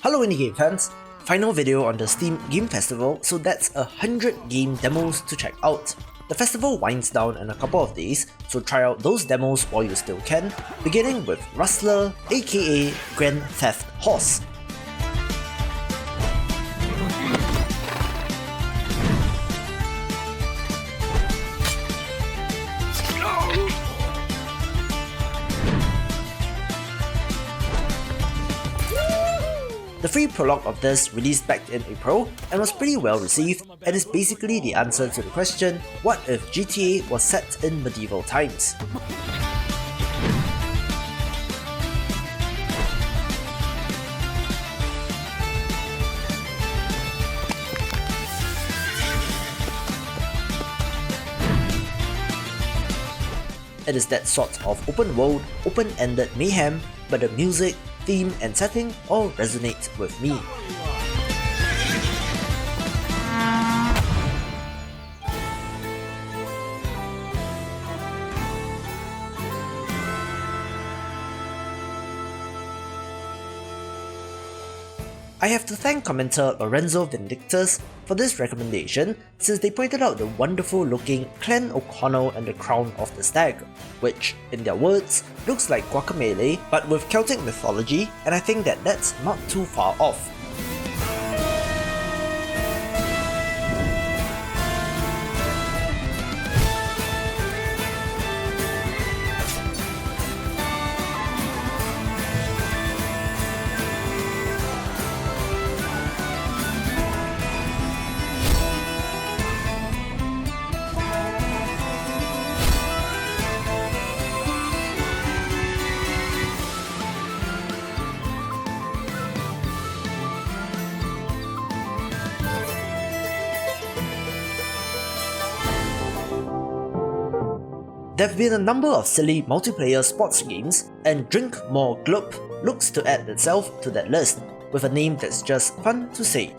Hello indie game fans! Final video on the Steam Game Festival, so that's 100 game demos to check out. The festival winds down in a couple of days, so try out those demos while you still can, beginning with RUSTLER aka Grand Theft Horse. The free prologue of this released back in April and was pretty well received, and is basically the answer to the question, what if GTA was set in medieval times? It is that sort of open world, open-ended mayhem, but the music, theme and setting all resonate with me. I have to thank commenter Lorenzo Vindictus for this recommendation, since they pointed out the wonderful looking Clan O'Connell and the Crown of the Stag, which, in their words, looks like Guacamelee but with Celtic mythology, and I think that that's not too far off. There have been a number of silly multiplayer sports games, and Drink More Gloop looks to add itself to that list, with a name that's just fun to say.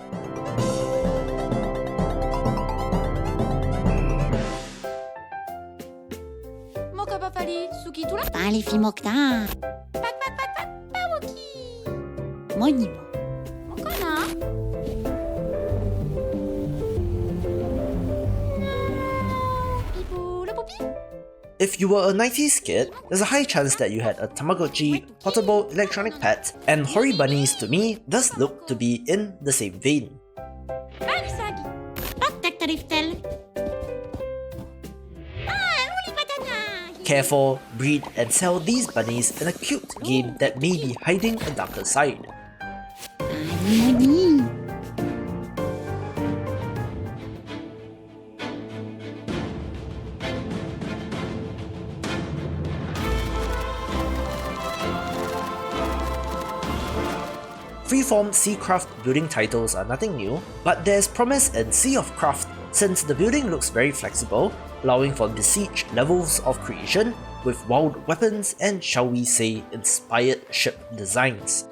If you were a 90s kid, there's a high chance that you had a Tamagotchi, portable electronic pet, and Hori Bunnies to me does look to be in the same vein. Care for, breed, and sell these bunnies in a cute game that may be hiding a darker side. Freeform Seacraft building titles are nothing new, but there's promise in Sea of Craft since the building looks very flexible, allowing for besiege levels of creation with wild weapons and, shall we say, inspired ship designs.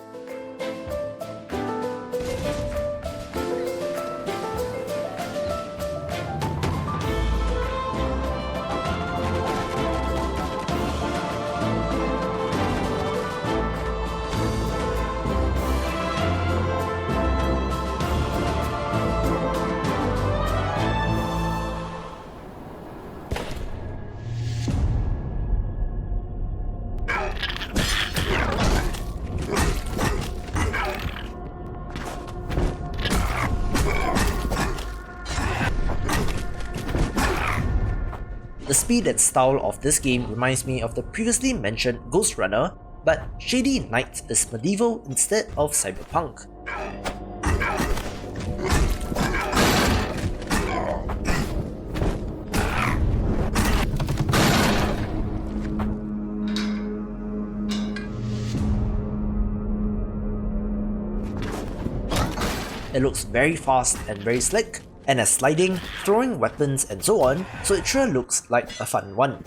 The speed and style of this game reminds me of the previously mentioned Ghost Runner, but Shady Knight is medieval instead of cyberpunk. It looks very fast and very slick, and has sliding, throwing weapons and so on, so it sure looks like a fun one.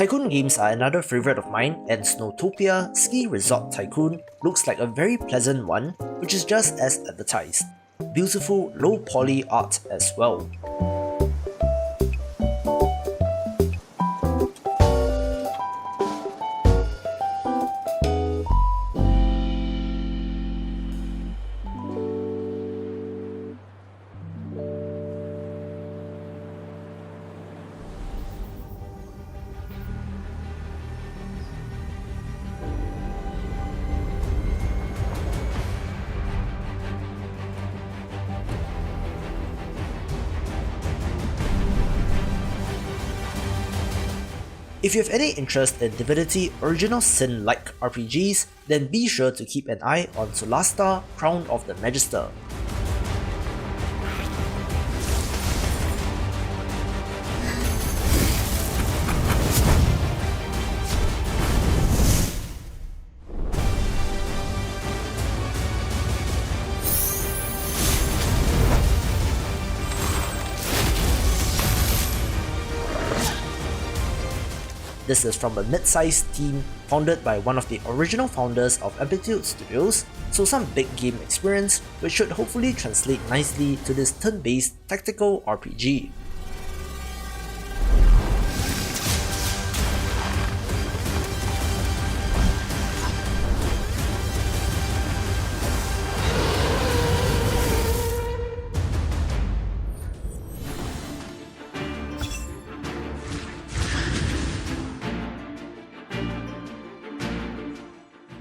Tycoon games are another favourite of mine, and Snowtopia Ski Resort Tycoon looks like a very pleasant one, which is just as advertised. Beautiful low poly art as well. If you have any interest in Divinity Original Sin-like RPGs, then be sure to keep an eye on SOLASTA, Crown of the Magister. This is from a mid-sized team founded by one of the original founders of Amplitude Studios, so some big game experience which should hopefully translate nicely to this turn-based tactical RPG.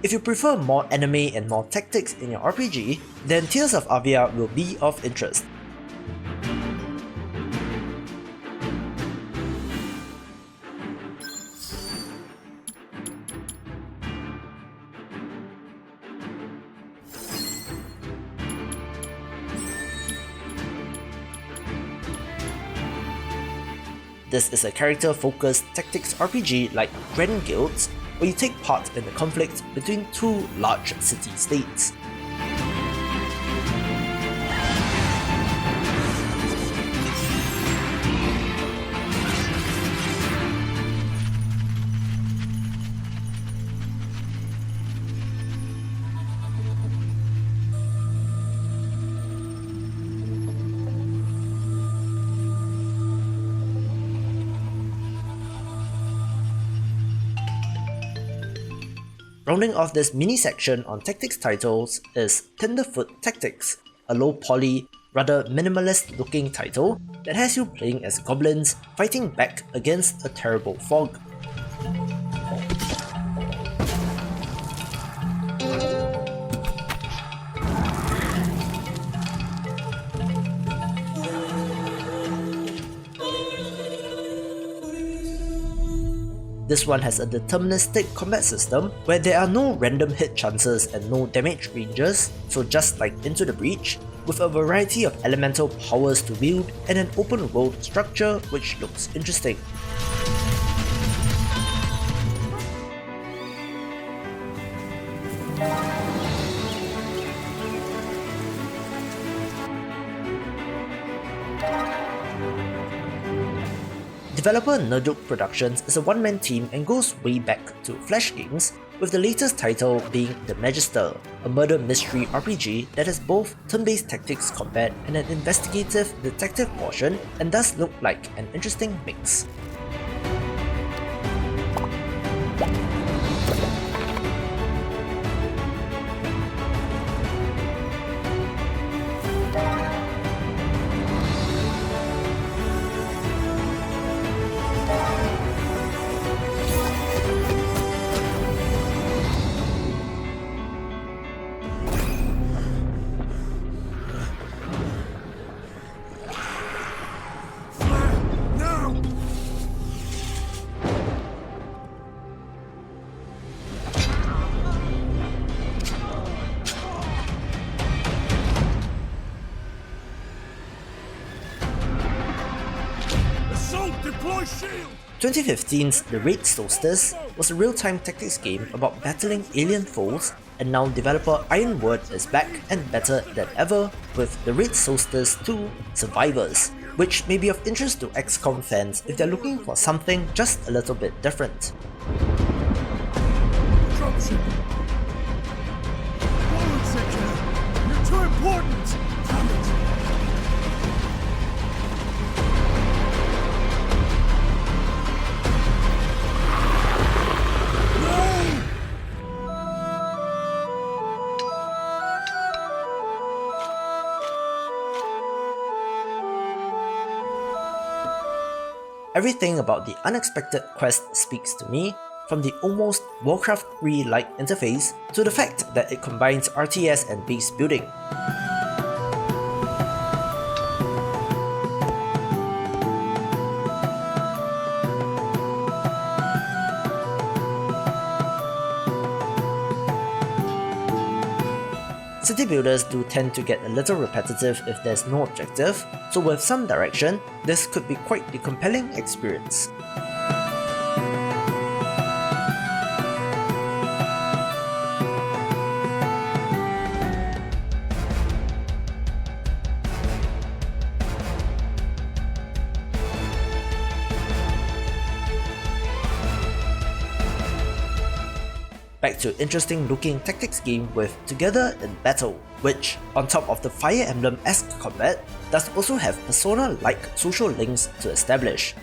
If you prefer more anime and more tactics in your RPG, then Tears of AVIA will be of interest. This is a character-focused tactics RPG like Grand Guilds, where you take part in the conflict between two large city-states. Rounding off this mini section on tactics titles is Tenderfoot Tactics, a low poly, rather minimalist looking title that has you playing as goblins fighting back against a terrible fog. This one has a deterministic combat system where there are no random hit chances and no damage ranges, so just like Into the Breach, with a variety of elemental powers to wield and an open world structure which looks interesting. Developer Nerdook Productions is a one-man team and goes way back to Flash games, with the latest title being The Magister, a murder mystery RPG that has both turn-based tactics combat and an investigative detective portion and does look like an interesting mix. Deploy shield! 2015's The Raid Solstice was a real-time tactics game about battling alien foes, and now developer Ironword is back and better than ever with The Raid Solstice 2 Survivors. which may be of interest to XCOM fans if they're looking for something just a little bit different. Dropship. Forward section. You're too important. Damn it. Everything about the unexpected quest speaks to me, from the almost Warcraft 3-like interface to the fact that it combines RTS and base building. City builders do tend to get a little repetitive if there's no objective, so with some direction, this could be quite the compelling experience. Back to interesting looking tactics game with Together in Battle, which, on top of the Fire Emblem-esque combat, does also have Persona-like social links to establish.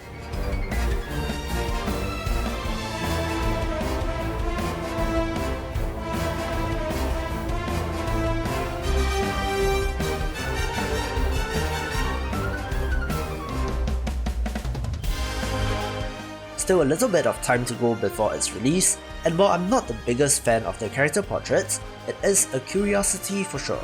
Still a little bit of time to go before its release, and while I'm not the biggest fan of the character portraits, it is a curiosity for sure.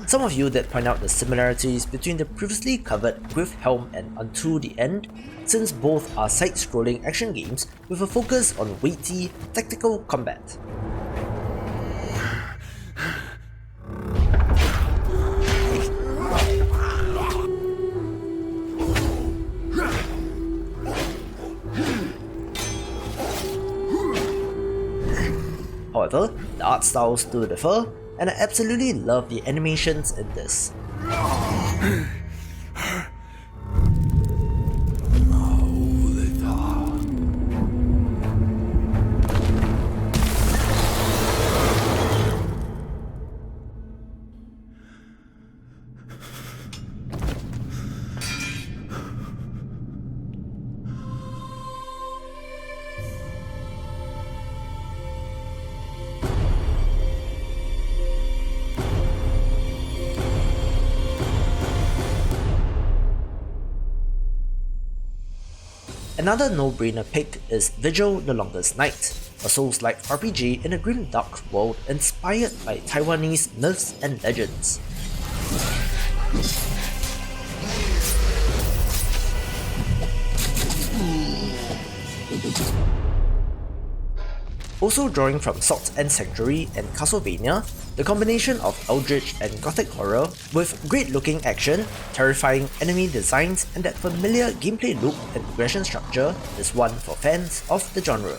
Some of you did point out the similarities between the previously covered Gryffhelm and Unto the End, since both are side-scrolling action games with a focus on weighty, tactical combat. However, the art styles do differ, and I absolutely love the animations in this. Another no-brainer pick is Vigil the Longest Night, a Souls-like RPG in a grim dark world inspired by Taiwanese myths and legends. Also drawing from Salt and Sanctuary and Castlevania, the combination of eldritch and gothic horror with great looking action, terrifying enemy designs, and that familiar gameplay loop and progression structure is one for fans of the genre.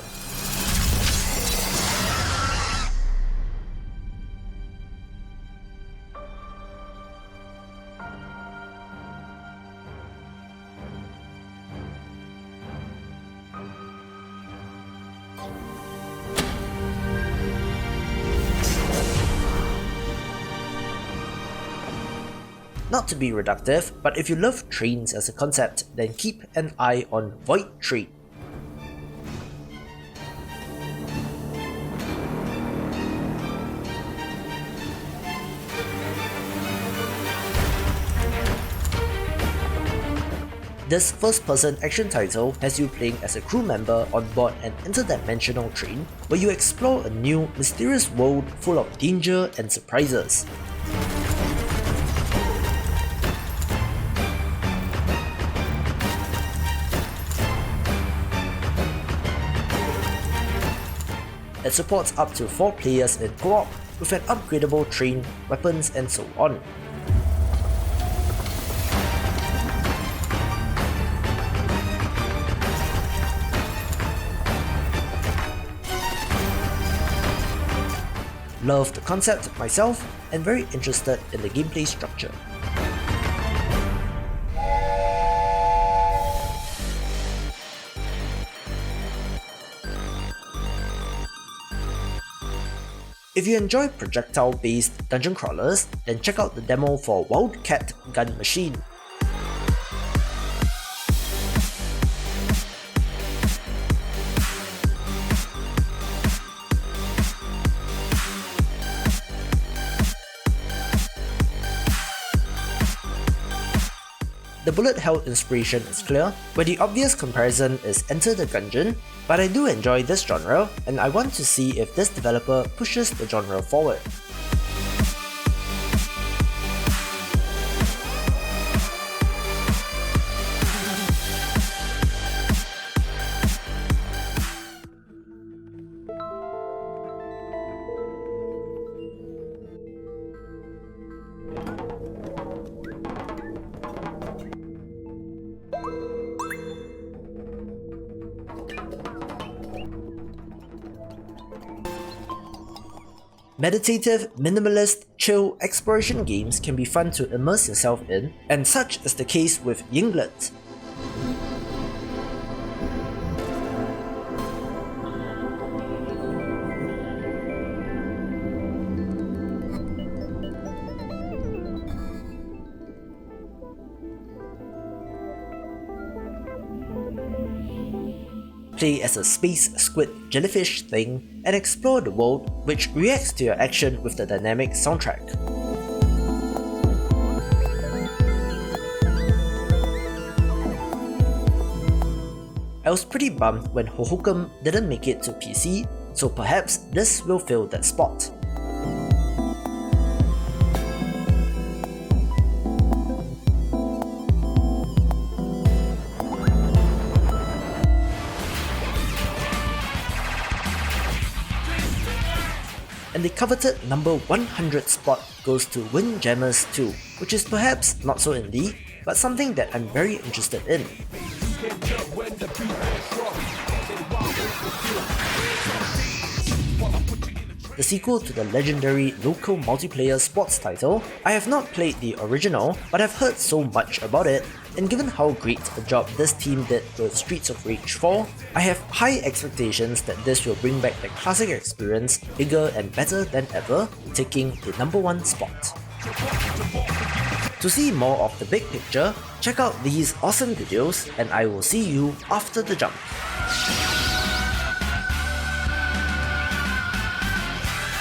Not to be reductive, but if you love trains as a concept, then keep an eye on Void Train. This first-person action title has you playing as a crew member on board an interdimensional train, where you explore a new, mysterious world full of danger and surprises. It supports up to 4 players in co-op with an upgradable train, weapons and so on. Love the concept myself and very interested in the gameplay structure. If you enjoy projectile-based dungeon crawlers, then check out the demo for WILDCAT Gun Machine. The bullet hell inspiration is clear, where the obvious comparison is Enter the Gungeon, but I do enjoy this genre and I want to see if this developer pushes the genre forward. Meditative, minimalist, chill exploration games can be fun to immerse yourself in, and such is the case with Yinglet. Play as a space squid jellyfish thing and explore the world, which reacts to your action with the dynamic soundtrack. I was pretty bummed when Hohokum didn't make it to PC, so perhaps this will fill that spot. And the coveted number 100 spot goes to Windjammers 2, which is perhaps not so indie, but something that I'm very interested in. The sequel to the legendary local multiplayer sports title, I have not played the original, but I've heard so much about it, and given how great a job this team did with Streets of Rage 4, I have high expectations that this will bring back the classic experience bigger and better than ever, taking the number 1 spot. To see more of the big picture, check out these awesome videos, and I will see you after the jump.